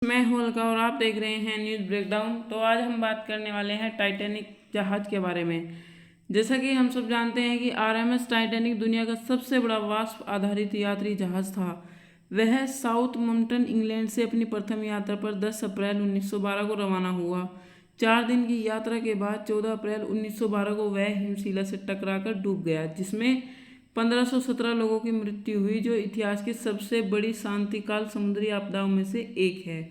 मैं हूं अलका और आप देख रहे हैं न्यूज़ ब्रेकडाउन। तो आज हम बात करने वाले हैं टाइटैनिक जहाज़ के बारे में। जैसा कि हम सब जानते हैं कि आरएमएस टाइटैनिक दुनिया का सबसे बड़ा वाष्प आधारित यात्री जहाज़ था। वह साउथम्पटन इंग्लैंड से अपनी प्रथम यात्रा पर 10 अप्रैल 1912 को रवाना हुआ। 4 दिन की यात्रा के बाद 14 अप्रैल 1912 को वह हिमशिला से टकराकर डूब गया, जिसमें 1517 लोगों की मृत्यु हुई, जो इतिहास की सबसे बड़ी शांतिकाल समुद्री आपदाओं में से एक है।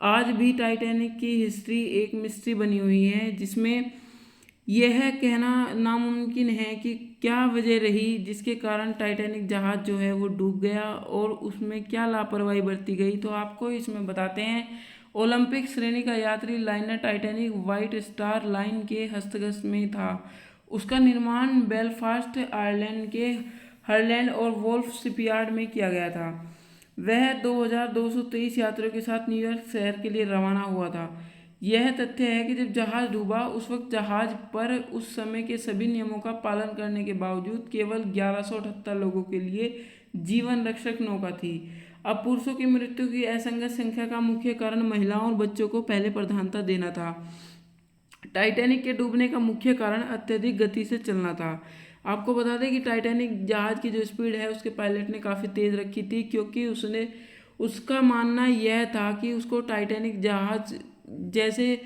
आज भी टाइटैनिक की हिस्ट्री एक मिस्ट्री बनी हुई है, जिसमें यह कहना नामुमकिन है कि क्या वजह रही जिसके कारण टाइटैनिक जहाज़ जो है वो डूब गया और उसमें क्या लापरवाही बरती गई। तो आपको इसमें बताते हैं। ओलंपिक श्रेणी का यात्री liner Titanic white star line के हस्तगत में था। उसका निर्माण बेलफास्ट आयरलैंड के हरलैंड और वोल्फ शिपयार्ड में किया गया था। वह 2223 यात्रियों के साथ न्यूयॉर्क शहर के लिए रवाना हुआ था। यह तथ्य है कि जब जहाज डूबा उस वक्त जहाज पर उस समय के सभी नियमों का पालन करने के बावजूद केवल 1178 लोगों के लिए जीवन रक्षक नौका थी। अब पुरुषों की मृत्यु की असंगत संख्या का मुख्य कारण महिलाओं और बच्चों को पहले प्रधानता देना था। टाइटैनिक के डूबने का मुख्य कारण अत्यधिक गति से चलना था। आपको बता दें कि टाइटैनिक जहाज की जो स्पीड है उसके पायलट ने काफ़ी तेज़ रखी थी, क्योंकि उसका मानना यह था कि उसको टाइटैनिक जहाज जैसे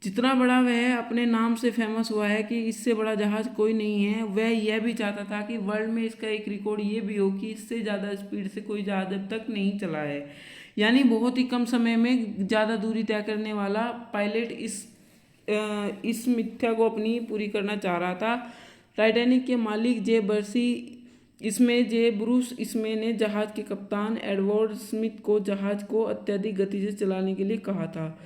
जितना बड़ा वह अपने नाम से फेमस हुआ है कि इससे बड़ा जहाज कोई नहीं है, वह यह भी चाहता था कि वर्ल्ड में इसका एक रिकॉर्ड ये भी हो कि इससे ज़्यादा स्पीड से कोई जहाज अब तक नहीं चला है। यानी बहुत ही कम समय में ज़्यादा दूरी तय करने वाला पायलट इस मिथ्या को अपनी पूरी करना चाह रहा था। टाइटैनिक के मालिक जे ब्रूस इसमे ने जहाज के कप्तान एडवर्ड स्मिथ को जहाज को अत्यधिक गति से चलाने के लिए कहा था।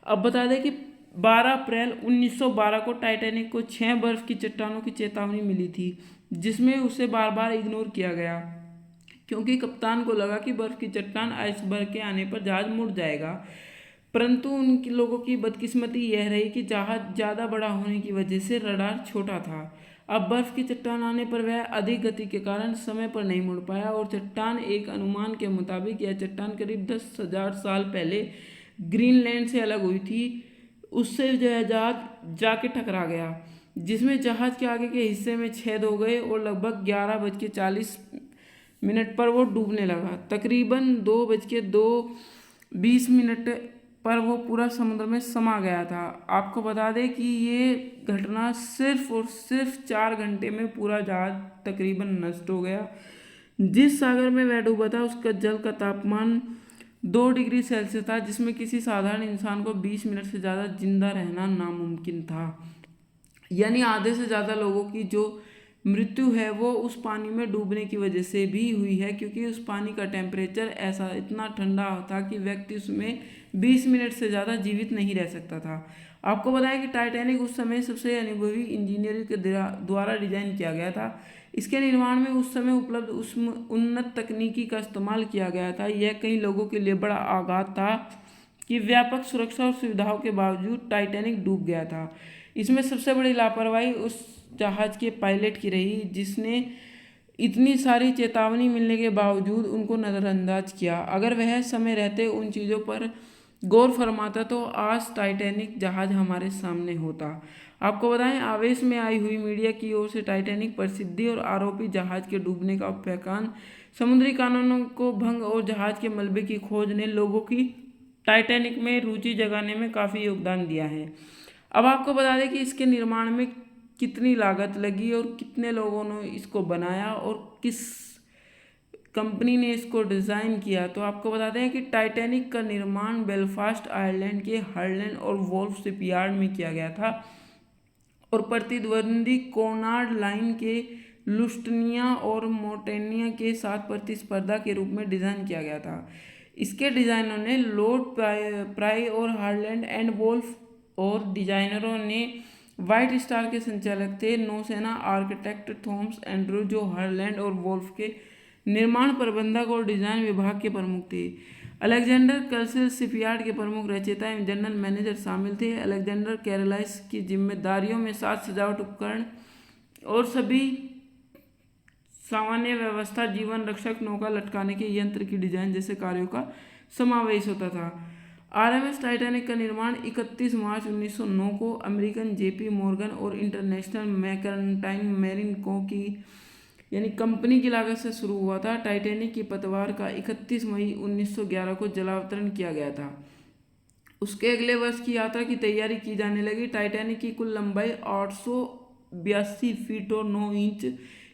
अब बता दें कि 12 अप्रैल 1912 को टाइटैनिक को 6 बर्फ की चट्टानों की चेतावनी मिली थी, जिसमें उसे बार बार इग्नोर किया गया, क्योंकि कप्तान को लगा कि बर्फ की चट्टान आइसबर्ग के आने पर जहाज मुड़ जाएगा। परंतु उन लोगों की बदकिस्मती यह रही कि जहाज ज़्यादा बड़ा होने की वजह से रडार छोटा था। अब बर्फ की चट्टान आने पर वह अधिक गति के कारण समय पर नहीं मुड़ पाया और चट्टान एक अनुमान के मुताबिक यह चट्टान करीब 10,000 साल पहले ग्रीनलैंड से अलग हुई थी। उससे जहाज जाके टकरा गया, जिसमें जहाज के आगे के हिस्से में छेद हो गए और लगभग 11:40 पर वो डूबने लगा। तकरीबन 2:02 पर वो पूरा समुद्र में समा गया था। आपको बता दें कि ये घटना सिर्फ और सिर्फ 4 घंटे में पूरा जहाज तकरीबन नष्ट हो गया। जिस सागर में वह डूबा था उसका जल का तापमान 2 डिग्री सेल्सियस था, जिसमें किसी साधारण इंसान को 20 मिनट से ज़्यादा जिंदा रहना नामुमकिन था। यानी आधे से ज़्यादा लोगों की जो मृत्यु है वो उस पानी में डूबने की वजह से भी हुई है, क्योंकि उस पानी का टेम्परेचर ऐसा इतना ठंडा था कि व्यक्ति उसमें 20 मिनट से ज़्यादा जीवित नहीं रह सकता था। आपको बताया कि टाइटैनिक उस समय सबसे अनुभवी इंजीनियरों के द्वारा डिजाइन किया गया था। इसके निर्माण में उस समय उपलब्ध उस उन्नत तकनीकी का इस्तेमाल किया गया था। यह कई लोगों के लिए बड़ा आघात था कि व्यापक सुरक्षा और सुविधाओं के बावजूद टाइटैनिक डूब गया था। इसमें सबसे बड़ी लापरवाही उस जहाज के पायलट की रही, जिसने इतनी सारी चेतावनी मिलने के बावजूद उनको नज़रअंदाज किया। अगर वह समय रहते उन चीज़ों पर गौर फरमाता तो आज टाइटैनिक जहाज हमारे सामने होता। आपको बताएं, आवेश में आई हुई मीडिया की ओर से टाइटैनिक प्रसिद्धि और आरोपी जहाज के डूबने का उपाख्यान, समुद्री कानूनों को भंग और जहाज के मलबे की खोज ने लोगों की टाइटैनिक में रुचि जगाने में काफ़ी योगदान दिया है। अब आपको बता दें कि इसके निर्माण में कितनी लागत लगी और कितने लोगों ने इसको बनाया और किस कंपनी ने इसको डिज़ाइन किया। तो आपको बताते हैं कि टाइटैनिक का निर्माण बेलफास्ट आयरलैंड के हरलैंड और वोल्फ शिपयार्ड में किया गया था और प्रतिद्वंदी कोनार्ड लाइन के लुस्टनिया और मोटेनिया के साथ प्रतिस्पर्धा के रूप में डिज़ाइन किया गया था। इसके डिज़ाइनरों ने लॉर्ड प्राय और हार्लैंड एंड वोल्फ और डिजाइनरों ने व्हाइट स्टार के संचालक थे नौसेना आर्किटेक्ट थॉमस एंड्रू, जो हरलैंड और वोल्फ के निर्माण प्रबंधक और डिजाइन विभाग के प्रमुख थे। अलेक्जेंडर कर्सेल शिपयार्ड के प्रमुख रचयिता एवं जनरल मैनेजर शामिल थे। अलेक्जेंडर कैरोलाइस की जिम्मेदारियों में साज सजावट उपकरण और सभी सामान्य व्यवस्था, जीवन रक्षक, नौका लटकाने के यंत्र की डिजाइन जैसे कार्यों का समावेश होता था। आरएमएस टाइटैनिक का निर्माण 31 मार्च 1909 को अमेरिकन जेपी मॉर्गन और इंटरनेशनल मैर्केंटाइल मैरीन को की यानी कंपनी की लागत से शुरू हुआ था। टाइटैनिक की पतवार का 31 मई 1911 को जलावतरण किया गया था। उसके अगले वर्ष की यात्रा की तैयारी की जाने लगी। टाइटैनिक की कुल लंबाई 882 फीट और 9 इंच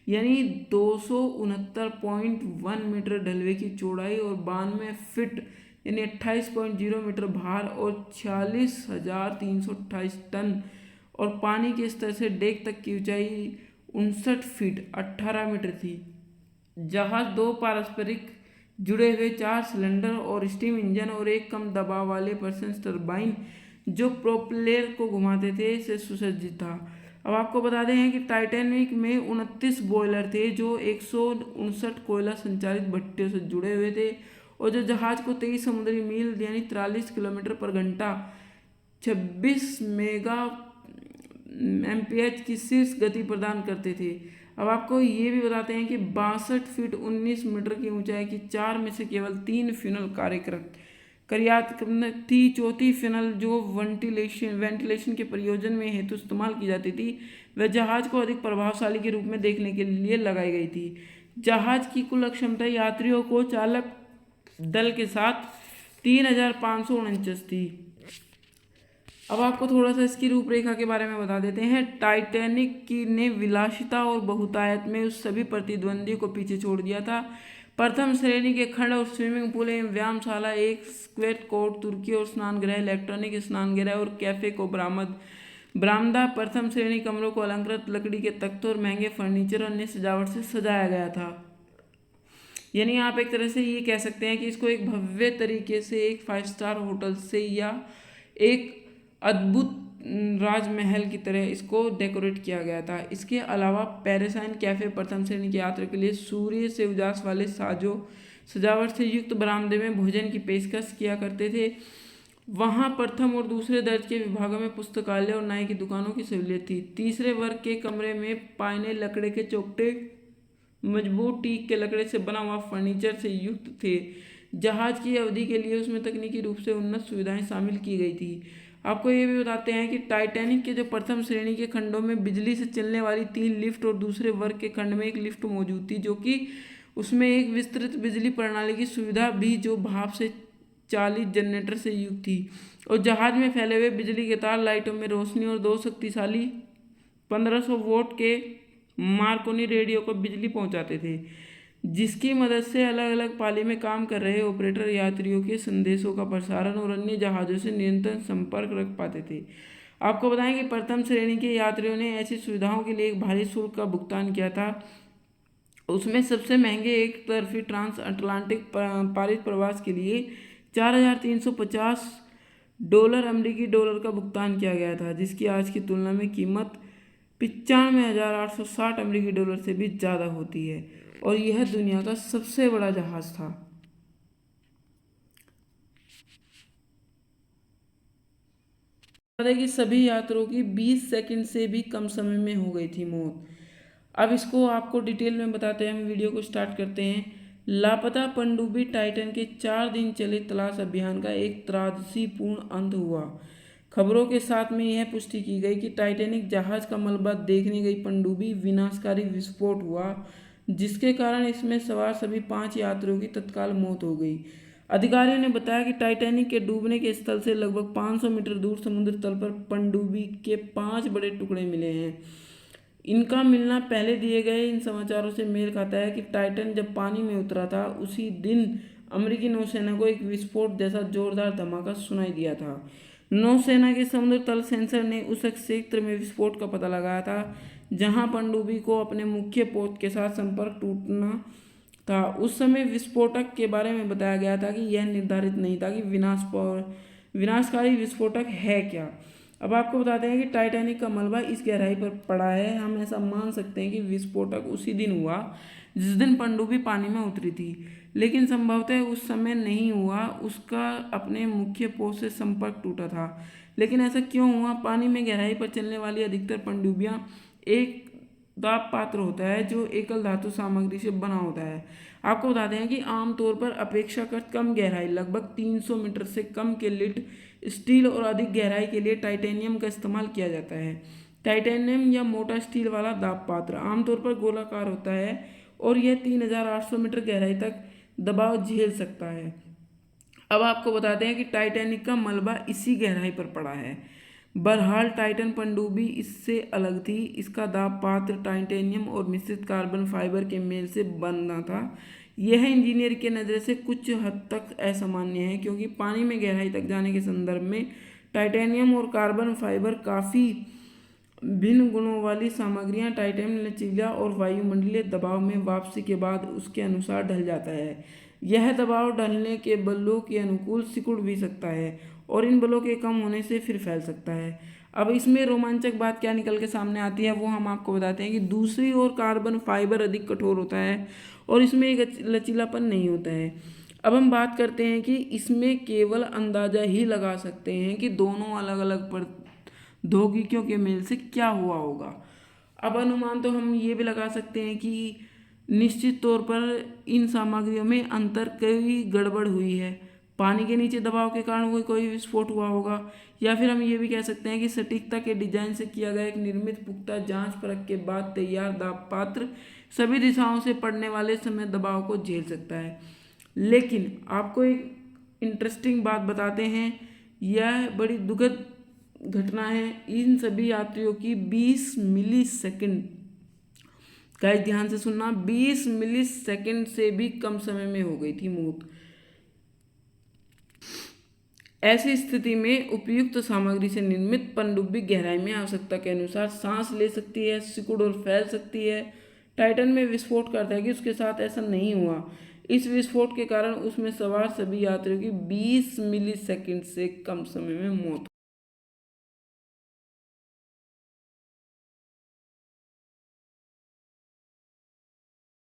यानी 269.1 मीटर ढलवे की चौड़ाई और 92 फीट यानी 28.0 मीटर भार और 46,328 टन और पानी के स्तर से डेक तक की ऊंचाई 59 फीट 18 मीटर थी। जहाज दो पारस्परिक जुड़े हुए 4 सिलेंडर और स्टीम इंजन और एक कम दबाव वाले परसेंस टरबाइन जो प्रोपेलर को घुमाते थे से सुसज्जित था। अब आपको बता दें कि टाइटैनिक में 29 बॉयलर थे जो 159 कोयला संचालित भट्टियों से जुड़े हुए थे और जो जहाज को 23 समुद्री मील यानी 43 किलोमीटर पर घंटा 26 मेगा एमपीएच की शीर्ष गति प्रदान करते थे। अब आपको ये भी बताते हैं कि 62 फीट 19 मीटर की ऊंचाई की 4 में से केवल 3 फ्यूनल कार्यात्मक थी। चौथी फ्यूनल जो वेंटिलेशन के प्रयोजन में हेतु इस्तेमाल की जाती थी वह जहाज को अधिक प्रभावशाली के रूप में देखने के लिए लगाई गई थी। जहाज की कुल क्षमता यात्रियों को चालक दल के साथ 3,549 थी। अब आपको थोड़ा सा इसकी रूपरेखा के बारे में बता देते हैं। टाइटैनिक की ने विलासिता और बहुतायत में उस सभी प्रतिद्वंदियों को पीछे छोड़ दिया था। प्रथम श्रेणी के खंड और स्विमिंग पूल एवं व्यायामशाला, एक स्क्वेट कोर्ट, तुर्की और स्नानगृह, इलेक्ट्रॉनिक स्नानगृह और कैफे को बरामदा प्रथम श्रेणी कमरों को अलंकृत लकड़ी के तख्तों और महंगे फर्नीचर और अन्य सजावट से सजाया गया था। यानी आप एक तरह से ये कह सकते हैं कि इसको एक भव्य तरीके से एक 5 स्टार होटल से या एक अद्भुत राजमहल की तरह इसको डेकोरेट किया गया था। इसके अलावा पैरिसाइन कैफे प्रथम श्रेणी की यात्रा के लिए सूर्य से उजास वाले सजावट से युक्त बरामदे में भोजन की पेशकश किया करते थे। वहाँ प्रथम और दूसरे दर्ज के विभागों में पुस्तकालय और नाई की दुकानों की सहूलियत थी। तीसरे वर्ग के कमरे में पायने लकड़े के चौखटे मजबूत टीक के लकड़े से बना हुआ फर्नीचर से युक्त थे। जहाज की अवधि के लिए उसमें तकनीकी रूप से उन्नत सुविधाएं शामिल की गई थी। आपको ये भी बताते हैं कि टाइटैनिक के जो प्रथम श्रेणी के खंडों में बिजली से चलने वाली 3 लिफ्ट और दूसरे वर्ग के खंड में एक लिफ्ट मौजूद थी जो कि उसमें एक विस्तृत बिजली प्रणाली की सुविधा भी जो भाप से चालित जनरेटर से युक्त थी और जहाज में फैले हुए बिजली के तार लाइटों में रोशनी और 2 शक्तिशाली 1500 वोल्ट के मार्कोनी रेडियो को बिजली पहुंचाते थे जिसकी मदद से अलग अलग पाली में काम कर रहे ऑपरेटर यात्रियों के संदेशों का प्रसारण और अन्य जहाज़ों से निरंतर संपर्क रख पाते थे। आपको बताएं कि प्रथम श्रेणी के यात्रियों ने ऐसी सुविधाओं के लिए एक भारी शुल्क का भुगतान किया था। उसमें सबसे महंगे एक तरफी ट्रांस अटलांटिक पारित प्रवास के लिए $4,350 अमेरिकी डॉलर का भुगतान किया गया था जिसकी आज की तुलना में कीमत 95,860 अमेरिकी डॉलर से भी ज़्यादा होती है और यह दुनिया का सबसे बड़ा जहाज था। कि सभी यात्रियों की 20 सेकंड से भी कम समय में हो गई थी मौत। अब इसको आपको डिटेल में बताते हैं। हम वीडियो को स्टार्ट करते हैं। लापता पनडुब्बी टाइटन के 4 दिन चले तलाश अभियान का एक त्रासदीपूर्ण अंत हुआ। खबरों के साथ में यह पुष्टि की गई कि टाइटैनिक जहाज का मलबा देखने गई पनडुब्बी विनाशकारी विस्फोट हुआ जिसके कारण इसमें सवार सभी 5 यात्रियों की तत्काल मौत हो गई। अधिकारियों ने बताया कि टाइटैनिक के डूबने के स्थल से लगभग 500 मीटर दूर समुद्र तल पर पनडुब्बी के 5 बड़े टुकड़े मिले हैं। इनका मिलना पहले दिए गए इन समाचारों से मेल खाता है कि टाइटन जब पानी में उतरा था उसी दिन अमेरिकी नौसेना को एक विस्फोट जैसा जोरदार धमाका सुनाई दिया था। नौसेना के समुद्र तल सेंसर ने उस क्षेत्र में विस्फोट का पता लगाया था जहां पनडुब्बी को अपने मुख्य पोत के साथ संपर्क टूटना था। उस समय विस्फोटक के बारे में बताया गया था कि यह निर्धारित नहीं था कि विनाशकारी विस्फोटक है क्या। अब आपको बताते हैं कि टाइटैनिक का मलबा इस गहराई पर पड़ा है। हम ऐसा मान सकते हैं कि विस्फोटक उसी दिन हुआ जिस दिन पनडुब्बी पानी में उतरी थी, लेकिन संभवतः उस समय नहीं हुआ। उसका अपने मुख्य पोत से संपर्क टूटा था। लेकिन ऐसा क्यों हुआ? पानी में गहराई पर चलने वाली अधिकतर पनडुब्बियां एक दाब पात्र होता है जो एकल धातु सामग्री से बना होता है। आपको बता दें कि आमतौर पर अपेक्षाकृत कम गहराई लगभग 300 मीटर से कम के लिट स्टील और अधिक गहराई के लिए टाइटेनियम का इस्तेमाल किया जाता है। टाइटेनियम या मोटा स्टील वाला दाब पात्र आमतौर पर गोलाकार होता है और यह 3800 मीटर गहराई तक दबाव झेल सकता है। अब आपको बताते हैं कि टाइटैनिक का मलबा इसी गहराई पर पड़ा है। बहरहाल टाइटन पनडुब्बी इससे अलग थी। इसका दाब पात्र टाइटेनियम और मिश्रित कार्बन फाइबर के मेल से बना था। यह इंजीनियर के नज़र से कुछ हद तक असामान्य है, क्योंकि पानी में गहराई तक जाने के संदर्भ में टाइटेनियम और कार्बन फाइबर काफ़ी भिन्न गुणों वाली सामग्रियां। टाइटेनियम लचीला और वायुमंडलीय दबाव में वापसी के बाद उसके अनुसार ढल जाता है। यह दबाव ढलने के बलों के अनुकूल सिकुड़ भी सकता है और इन बलों के कम होने से फिर फैल सकता है। अब इसमें रोमांचक बात क्या निकल के सामने आती है वो हम आपको बताते हैं कि दूसरी ओर कार्बन फाइबर अधिक कठोर होता है और इसमें एक लचीलापन नहीं होता है। अब हम बात करते हैं कि इसमें केवल अंदाजा ही लगा सकते हैं कि दोनों अलग अलग प्रौद्योगिकियों के मेल से क्या हुआ होगा। अब अनुमान तो हम ये भी लगा सकते हैं कि निश्चित तौर पर इन सामग्रियों में अंतर कई गड़बड़ हुई है। पानी के नीचे दबाव के कारण कोई विस्फोट हुआ होगा, या फिर हम ये भी कह सकते हैं कि सटीकता के डिजाइन से किया गया एक निर्मित पुख्ता जांच परख के बाद तैयार दाब पात्र सभी दिशाओं से पड़ने वाले समय दबाव को झेल सकता है। लेकिन आपको एक इंटरेस्टिंग बात बताते हैं, यह बड़ी दुखद घटना है। इन सभी यात्रियों की 20 मिलीसेकंड का ध्यान से सुनना, 20 मिलीसेकंड से भी कम समय में हो गई थी मौत। ऐसी स्थिति में उपयुक्त सामग्री से निर्मित पनडुब्बी गहराई में आवश्यकता के अनुसार सांस ले सकती है, सिकुड़ और फैल सकती है। टाइटन में विस्फोट करता है कि उसके साथ ऐसा नहीं हुआ। इस विस्फोट के कारण उसमें सवार सभी यात्रियों की 20 मिलीसेकंड से कम समय में मौत